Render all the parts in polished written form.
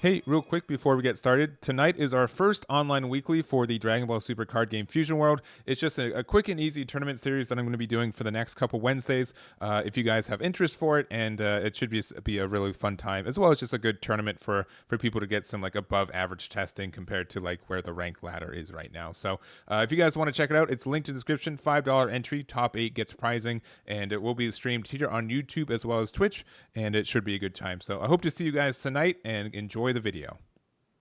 Hey, real quick before we get started, tonight is our first online weekly for the Dragon Ball Super Card Game Fusion World. It's just a quick and easy tournament series that I'm going to be doing for the next couple Wednesdays. If you guys have interest for it, and it should be a really fun time, as well as just a good tournament for people to get some like above average testing compared to like where the rank ladder is right now. So if you guys want to check it out, it's linked in the description. $5 entry, top 8 gets prizing, and it will be streamed here on YouTube as well as Twitch, and it should be a good time. So I hope to see you guys tonight and enjoy the video.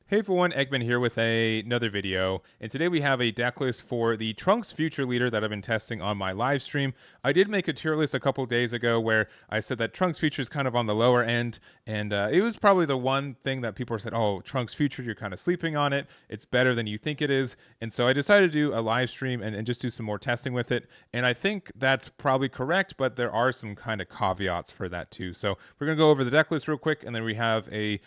Hey everyone, Eggman here with another video, and today we have a deck list for the Trunks Future Leader that I've been testing on my live stream. I did make a tier list a couple days ago where I said that Trunks Future is kind of on the lower end, and it was probably the one thing that people said, oh, Trunks Future, you're kind of sleeping on it, it's better than you think it is, and so I decided to do a live stream and just do some more testing with it, and I think that's probably correct, but there are some kind of caveats for that too. So we're going to go over the deck list real quick, and then we have a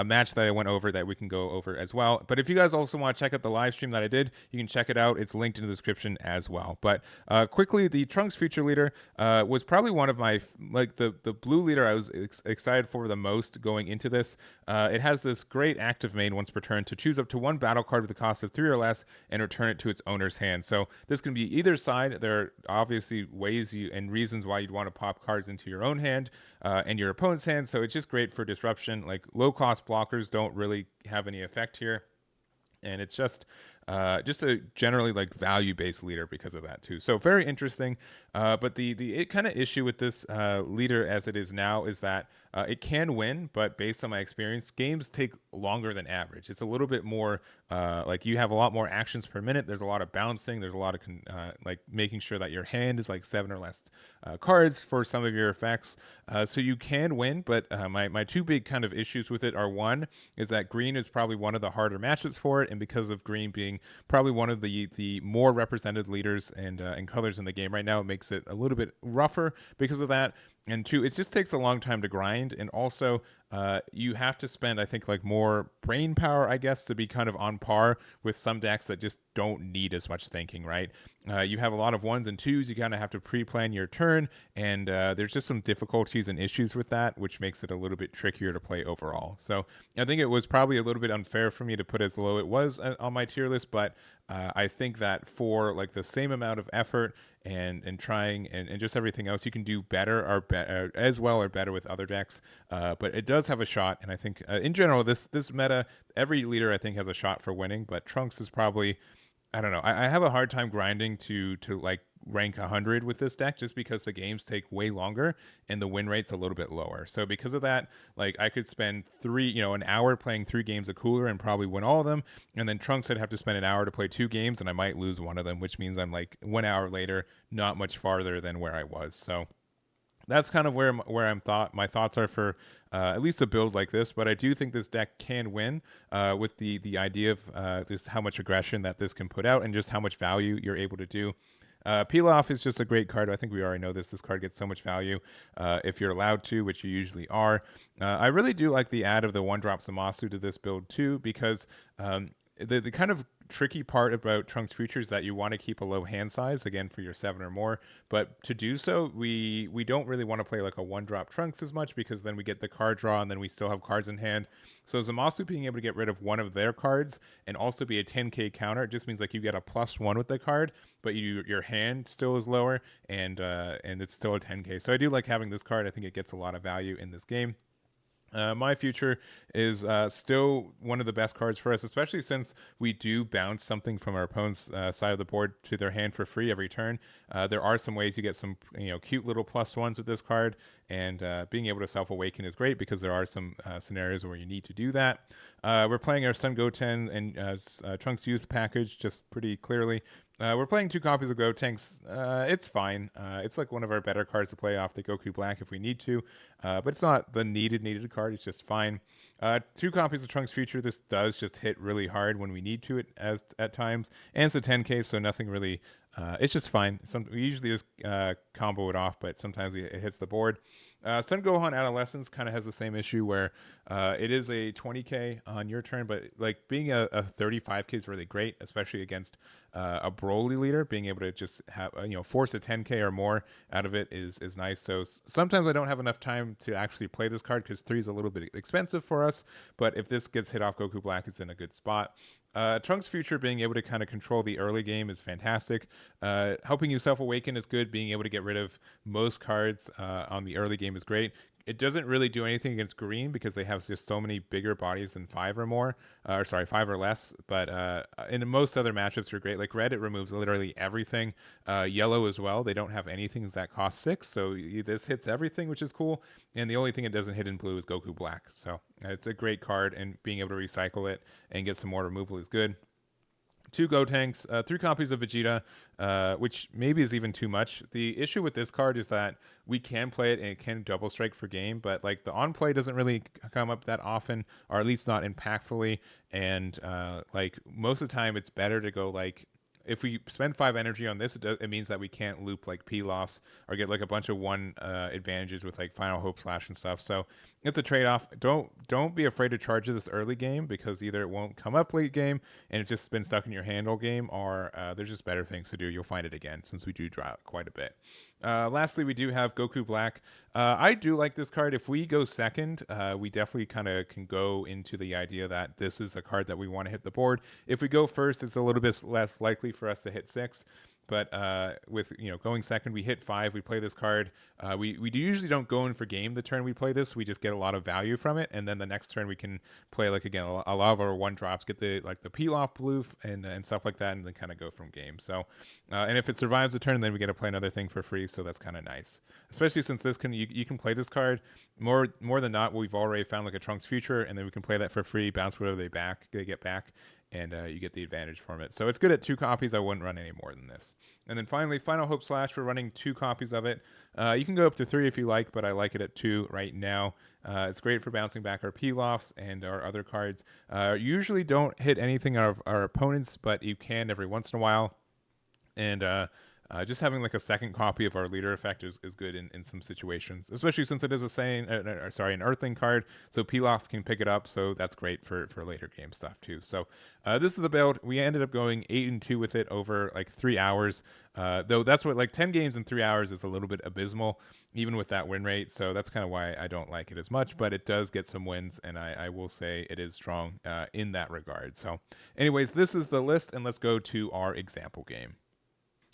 match that I went over that we can go over as well. But if you guys also want to check out the live stream that I did, you can check it out. It's linked in the description as well. But quickly, the Trunks Future Leader was probably one of my, like the blue leader I was excited for the most going into this. It has this great active main once per turn to choose up to one battle card with a cost of 3 or less and return it to its owner's hand. So this can be either side. There are obviously ways and reasons why you'd want to pop cards into your own hand and your opponent's hand. So it's just great for disruption. Like low cost blockers don't really have any effect here, and it's just a generally like value-based leader because of that too. So very interesting. But the kind of issue with this leader as it is now is that it can win, but based on my experience, games take longer than average. It's a little bit more like you have a lot more actions per minute. There's a lot of bouncing. There's a lot of like making sure that your hand is like 7 or less cards for some of your effects. So you can win, but my two big kind of issues with it are, one is that green is probably one of the harder matchups for it, and because of green being probably one of the more represented leaders and colors in the game right now, it makes it a little bit rougher because of that. And two, it just takes a long time to grind, and also you have to spend, I think, like more brain power, I guess, to be kind of on par with some decks that just don't need as much thinking, right? You have a lot of 1s and 2s. You kind of have to pre-plan your turn, and there's just some difficulties and issues with that, which makes it a little bit trickier to play overall. So I think it was probably a little bit unfair for me to put as low it was on my tier list, but I think that for like the same amount of effort and trying and just everything else, you can do better or as well or better with other decks. But it does have a shot, and I think in general this meta, every leader I think has a shot for winning, but Trunks is probably, I don't know. I have a hard time grinding to like rank 100 with this deck just because the games take way longer and the win rate's a little bit lower. So because of that, like I could spend an hour playing 3 games of Cooler and probably win all of them, and then Trunks I'd have to spend an hour to play 2 games and I might lose one of them, which means I'm like 1 hour later, not much farther than where I was. So that's kind of where my thoughts are for at least a build like this. But I do think this deck can win with the idea of just how much aggression that this can put out and just how much value you're able to do. Peel Off is just a great card. I think we already know this. This card gets so much value if you're allowed to, which you usually are. I really do like the add of the 1-drop Zamasu to this build too, because the kind of tricky part about Trunks Future is that you want to keep a low hand size, again, for your 7 or more, but to do so, we don't really want to play like a 1-drop Trunks as much, because then we get the card draw and then we still have cards in hand. So Zamasu being able to get rid of one of their cards and also be a 10k counter, it just means like you get a +1 with the card, but your hand still is lower, and it's still a 10k. So I do like having this card. I think it gets a lot of value in this game. My Future is still one of the best cards for us, especially since we do bounce something from our opponent's side of the board to their hand for free every turn. There are some ways you get some cute little +1s with this card, and being able to Self-Awaken is great because there are some scenarios where you need to do that. We're playing our Sun Goten and Trunks Youth package just pretty clearly. We're playing 2 copies of Gotenks. It's fine. It's like one of our better cards to play off the Goku Black if we need to, but it's not the needed card. It's just fine. 2 copies of Trunks Future. This does just hit really hard when we need to at times, and it's a 10k, so nothing really It's just fine. We usually just combo it off, but sometimes it hits the board. Sun Gohan Adolescence kind of has the same issue where it is a 20k on your turn, but like being a 35k is really great, especially against a Broly leader. Being able to just have force a 10k or more out of it is nice. So sometimes I don't have enough time to actually play this card because 3 is a little bit expensive for us. But if this gets hit off Goku Black, it's in a good spot. Trunks' future, being able to kind of control the early game is fantastic. Helping you self-awaken is good. Being able to get rid of most cards on the early game is great. It doesn't really do anything against green because they have just so many bigger bodies than 5 or more, or sorry, 5 or less. But in most other matchups are great. Like red, it removes literally everything. Yellow as well. They don't have anything that costs 6, so this hits everything, which is cool. And the only thing it doesn't hit in blue is Goku Black. So it's a great card, and being able to recycle it and get some more removal is good. 2 Gotenks, 3 copies of Vegeta, which maybe is even too much. The issue with this card is that we can play it and it can double strike for game, but like the on play doesn't really come up that often, or at least not impactfully. And like most of the time, it's better to go like, if we spend 5 energy on this, it means that we can't loop like Pilafs or get like a bunch of 1 advantages with like Final Hope Slash and stuff. So it's a trade-off. Don't be afraid to charge this early game, because either it won't come up late game and it's just been stuck in your hand all game, or there's just better things to do. You'll find it again, since we do draw it quite a bit. Lastly, we do have Goku Black. I do like this card. If we go second, we definitely kind of can go into the idea that this is a card that we want to hit the board. If we go first, it's a little bit less likely for us to hit 6. But with going second, we hit 5. We play this card. We usually don't go in for game the turn we play this. We just get a lot of value from it, and then the next turn we can play like again a lot of our 1 drops, get the Pilaf blue and stuff like that, and then kind of go from game. So and if it survives the turn, then we get to play another thing for free. So that's kind of nice, especially since this you can play this card more than not. We've already found like a Trunks future, and then we can play that for free, bounce whatever they get back. And you get the advantage from it. So it's good at 2 copies. I wouldn't run any more than this. And then finally, Final Hope Slash, we're running 2 copies of it. You can go up to 3 if you like, but I like it at 2 right now. It's great for bouncing back our Pilafs and our other cards. Usually don't hit anything of our opponents, but you can every once in a while. And just having like a second copy of our leader effect is good in some situations, especially since it is an earthling card, so Pilaf can pick it up, so that's great for later game stuff too. So this is the build. We ended up going 8-2 with it over like 3 hours, though that's what, like 10 games in 3 hours is a little bit abysmal, even with that win rate, so that's kind of why I don't like it as much, but it does get some wins, and I will say it is strong in that regard. So anyways, this is the list, and let's go to our example game.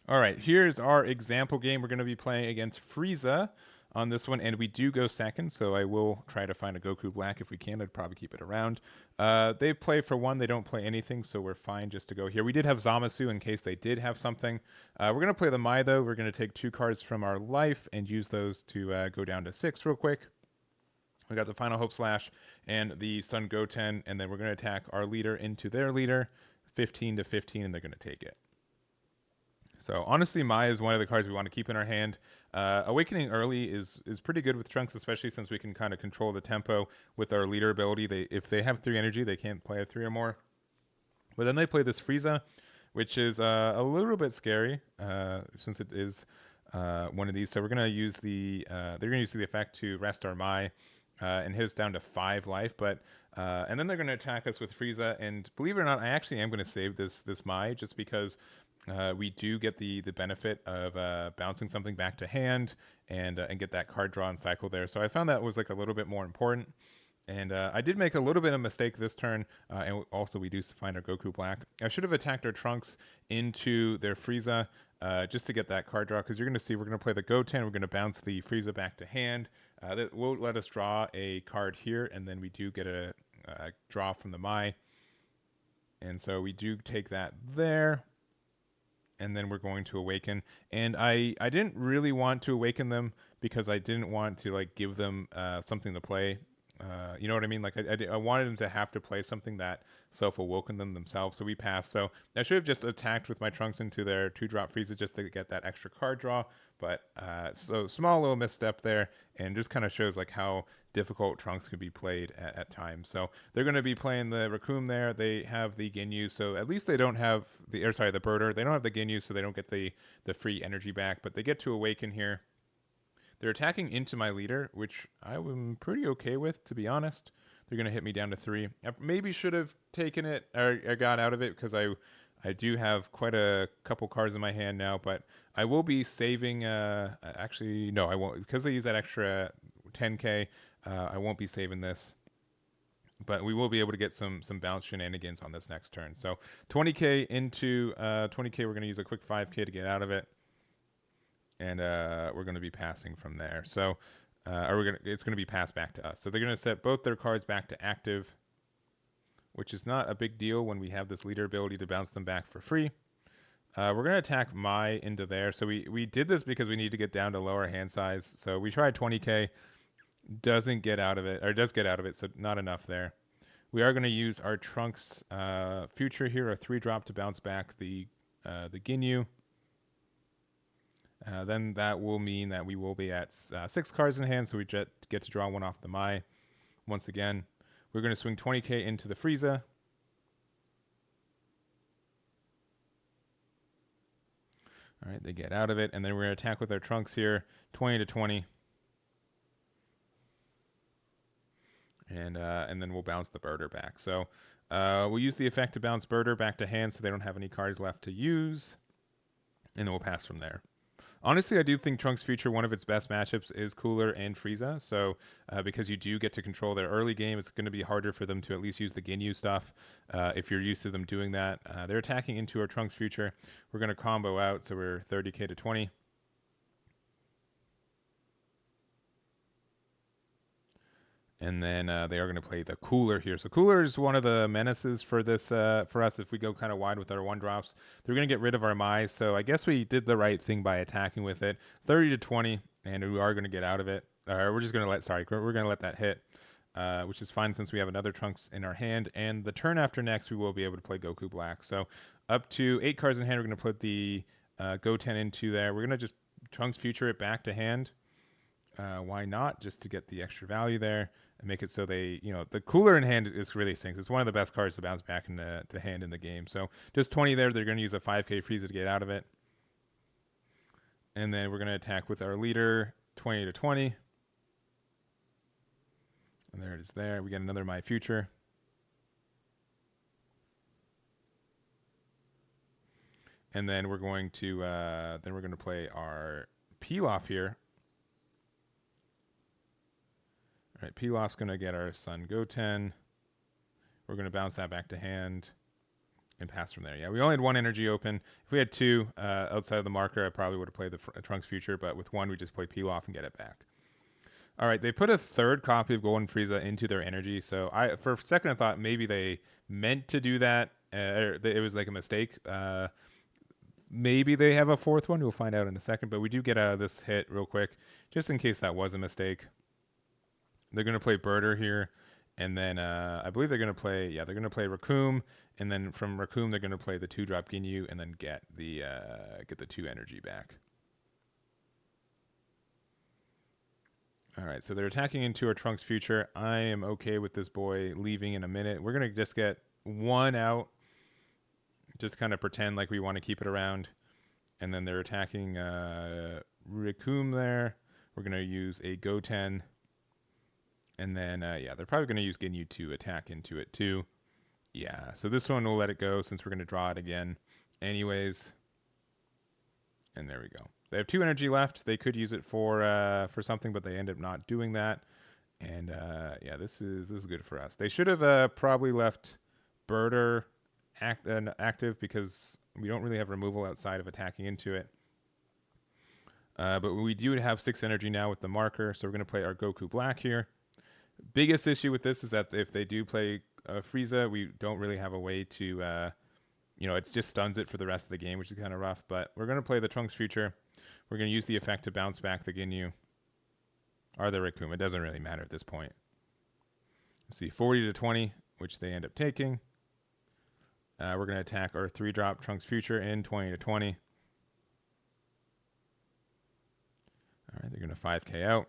All right, here's our example game. We're going to be playing against Frieza on this one, and we do go second, so I will try to find a Goku Black if we can. I'd probably keep it around. They play for 1. They don't play anything, so we're fine just to go here. We did have Zamasu in case they did have something. We're going to play the Mai, though. We're going to take 2 cards from our life and use those to go down to 6 real quick. We got the Final Hope Slash and the Sun Goten, and then we're going to attack our leader into their leader, 15-15, and they're going to take it. So honestly, Mai is one of the cards we want to keep in our hand. Awakening early is pretty good with Trunks, especially since we can kind of control the tempo with our leader ability. If they have 3 energy, they can't play a 3 or more. But then they play this Frieza, which is a little bit scary since it is one of these. So we're gonna use they're gonna use the effect to rest our Mai and hit us down to 5 life. But and then they're gonna attack us with Frieza. And believe it or not, I actually am gonna save this Mai just because. We do get the benefit of bouncing something back to hand and get that card draw and cycle there. So I found that was like a little bit more important. And I did make a little bit of a mistake this turn. And also we do find our Goku Black. I should have attacked our Trunks into their Frieza just to get that card draw. Because you're going to see we're going to play the Goten. We're going to bounce the Frieza back to hand. That will let us draw a card here. And then we do get a draw from the Mai. And so we do take that there. And then we're going to awaken. And I didn't really want to awaken them because I didn't want to like give them something to play. You know what I mean? Like I wanted them to have to play something that self-awoken them themselves, so we passed. So I should have just attacked with my Trunks into their 2-drop Frieza just to get that extra card draw. But so small little misstep there, and just kind of shows like how difficult Trunks can be played at times. So they're going to be playing the Raccoon there. They have the Ginyu, so at least they don't have the the Birder. They don't have the Ginyu, so they don't get the free energy back, but they get to awaken here. They're attacking into my leader, which I am pretty okay with, to be honest. They're going to hit me down to 3. I maybe should have taken it or got out of it because I do have quite a couple cards in my hand now, but I will be saving. Actually, no, I won't, because they use that extra 10k. I won't be saving this, but we will be able to get some bounce shenanigans on this next turn. So 20k into 20k, we're going to use a quick 5k to get out of it. And we're going to be passing from there. So it's going to be passed back to us. So they're going to set both their cards back to active, which is not a big deal when we have this leader ability to bounce them back for free. We're going to attack Mai into there. So we did this because we need to get down to lower hand size. So we tried 20k, doesn't get out of it, or does get out of it, so not enough there. We are going to use our Trunks future here, a 3-drop to bounce back the Ginyu. Then that will mean that we will be at 6 cards in hand, so we get to draw 1 off the Mai. Once again, we're going to swing 20k into the Frieza. All right, they get out of it, and then we're going to attack with our Trunks here, 20 to 20. And then we'll bounce the Birder back. So we'll use the effect to bounce Birder back to hand so they don't have any cards left to use. And then we'll pass from there. Honestly, I do think Trunks Future, one of its best matchups is Cooler and Frieza. So because you do get to control their early game, it's going to be harder for them to at least use the Ginyu stuff if you're used to them doing that. They're attacking into our Trunks Future. We're going to combo out, so we're 30k to 20. And then they are going to play the Cooler here. So Cooler is one of the menaces for this for us if we go kind of wide with our 1-drops. They're going to get rid of our Mai, so I guess we did the right thing by attacking with it. 30 to 20, and we are going to get out of it. We're just going to we're going to let that hit, which is fine since we have another Trunks in our hand. And the turn after next, we will be able to play Goku Black. So up to 8 cards in hand, we're going to put the Goten into there. We're going to just Trunks Future it back to hand. Why not? Just to get the extra value there and make it so they, the Cooler in hand is really stinks. It's one of the best cards to bounce back into hand in the game. So just 20 there. They're going to use a 5k Frieza to get out of it. And then we're going to attack with our leader, 20 to 20. And there it is there. We get another My Future. And then we're going to play our Pilaf here. All right, Pilaf's going to get our Son Goten. We're going to bounce that back to hand and pass from there. Yeah, we only had 1 energy open. If we had 2 outside of the marker, I probably would have played the Trunks Future, but with 1, we just play Pilaf and get it back. All right, they put a 3rd copy of Golden Frieza into their energy, so for a second I thought maybe they meant to do that. It was like a mistake. Maybe they have a 4th one. We'll find out in a second, but we do get out of this hit real quick, just in case that was a mistake. They're going to play Birder here, and then I believe they're going to play, Raccoon, and then from Raccoon they're going to play the 2-drop Ginyu, and then get the 2 energy back. All right, so they're attacking into our Trunks Future. I am okay with this boy leaving in a minute. We're going to just get 1 out, just kind of pretend like we want to keep it around, and then they're attacking Raccoon there. We're going to use a Goten. And then, they're probably going to use Ginyu to attack into it too. Yeah, so this one we'll let it go since we're going to draw it again anyways. And there we go. They have 2 energy left. They could use it for something, but they end up not doing that. And, this is good for us. They should have probably left Birder active because we don't really have removal outside of attacking into it. But we do have 6 energy now with the marker, so we're going to play our Goku Black here. Biggest issue with this is that if they do play Frieza, we don't really have a way to, it just stuns it for the rest of the game, which is kind of rough. But we're going to play the Trunks Future. We're going to use the effect to bounce back the Ginyu. Or the Raccoon. It doesn't really matter at this point. Let's see, 40 to 20, which they end up taking. We're going to attack our 3-drop Trunks Future in 20 to 20. All right, they're going to 5k out.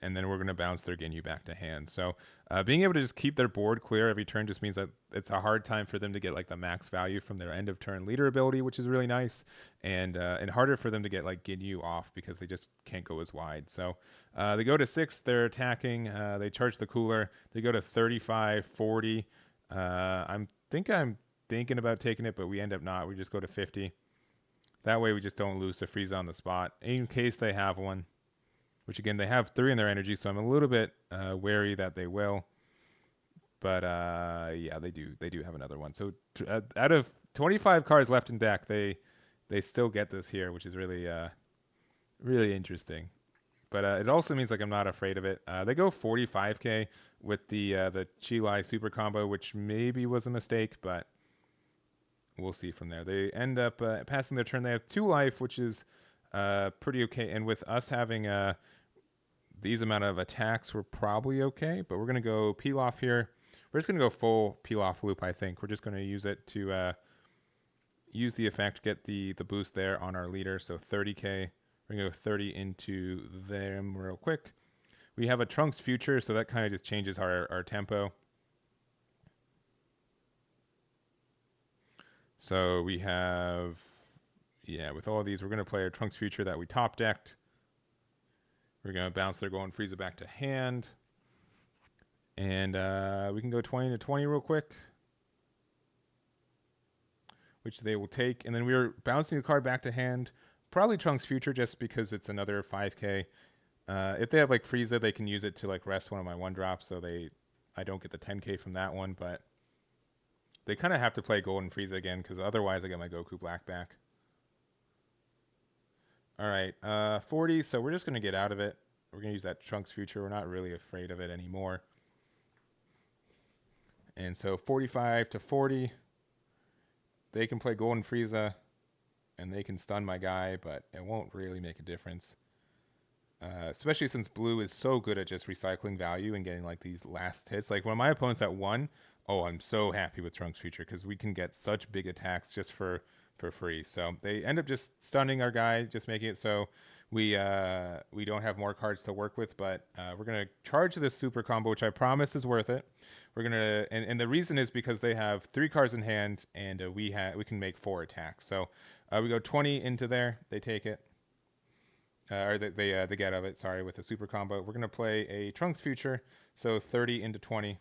And then we're going to bounce their Ginyu back to hand. So being able to just keep their board clear every turn just means that it's a hard time for them to get like the max value from their end of turn leader ability, which is really nice, and harder for them to get like Ginyu off because they just can't go as wide. So they go to 6, they're attacking, they charge the cooler, they go to 35, 40. I'm thinking about taking it, but we end up not. We just go to 50. That way we just don't lose to Frieza on the spot in case they have one. Which again, they have 3 in their energy, so I'm a little bit wary that they will. But yeah, they do have another one. So out of 25 cards left in deck, they still get this here, which is really really interesting. But it also means like I'm not afraid of it. They go 45k with the Chi-Lai super combo, which maybe was a mistake, but we'll see from there. They end up passing their turn. They have 2 life, which is pretty okay. And with us having these amount of attacks, we're probably okay. But we're going to go peel off here. We're just going to go full peel off loop, I think. We're just going to use it to use the effect, get the boost there on our leader. So 30k. We're going to go 30 into them real quick. We have a Trunks Future, so that kind of just changes our tempo. So we have... yeah, with all of these, we're going to play our Trunks Future that we top decked. We're going to bounce their Golden Frieza back to hand. And we can go 20 to 20 real quick, which they will take. And then we are bouncing the card back to hand. Probably Trunks Future just because it's another 5k. If they have like Frieza, they can use it to like rest one of my 1-drops, so I don't get the 10k from that one. But they kind of have to play Golden Frieza again because otherwise I get my Goku Black back. All right, 40, so we're just going to get out of it. We're going to use that Trunks Future. We're not really afraid of it anymore. And so 45 to 40, they can play Golden Frieza, and they can stun my guy, but it won't really make a difference. Especially since blue is so good at just recycling value and getting like these last hits. Like when my opponent's at 1, oh, I'm so happy with Trunks Future because we can get such big attacks just for free. So they end up just stunning our guy, just making it so we don't have more cards to work with. But we're gonna charge this super combo, which I promise is worth it. We're gonna and the reason is because they have 3 cards in hand, and we can make 4 attacks. So we go 20 into there, they take it, or they get out of it. Sorry, with a super combo. We're gonna play a Trunks Future, so 30 into 20.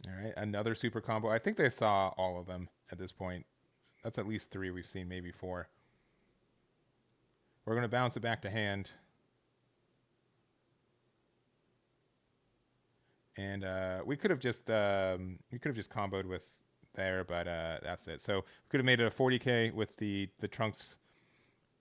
All right, another super combo. I think they saw all of them at this point. That's at least 3 we've seen, maybe 4. We're going to bounce it back to hand. And we could have just comboed with there, but that's it. So we could have made it a 40k with the Trunks.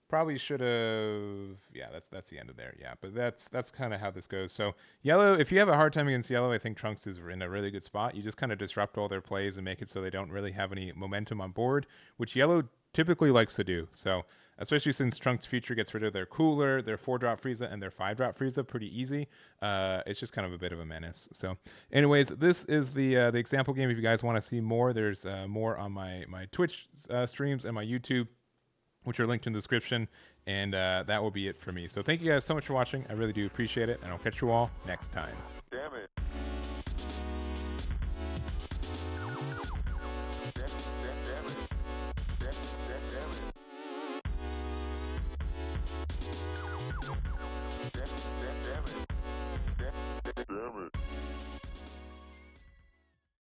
Probably should have. Yeah, that's the end of there. Yeah, but that's kind of how this goes. So yellow, if you have a hard time against yellow, I think Trunks is in a really good spot. You just kind of disrupt all their plays and make it so they don't really have any momentum on board, which yellow typically likes to do. So especially since Trunks Future gets rid of their cooler, their 4-drop Frieza, and their 5-drop Frieza pretty easy. It's just kind of a bit of a menace. So anyways, this is the example game. If you guys want to see more, there's more on my Twitch streams and my YouTube, which are linked in the description, and that will be it for me. So thank you guys so much for watching. I really do appreciate it, and I'll catch you all next time.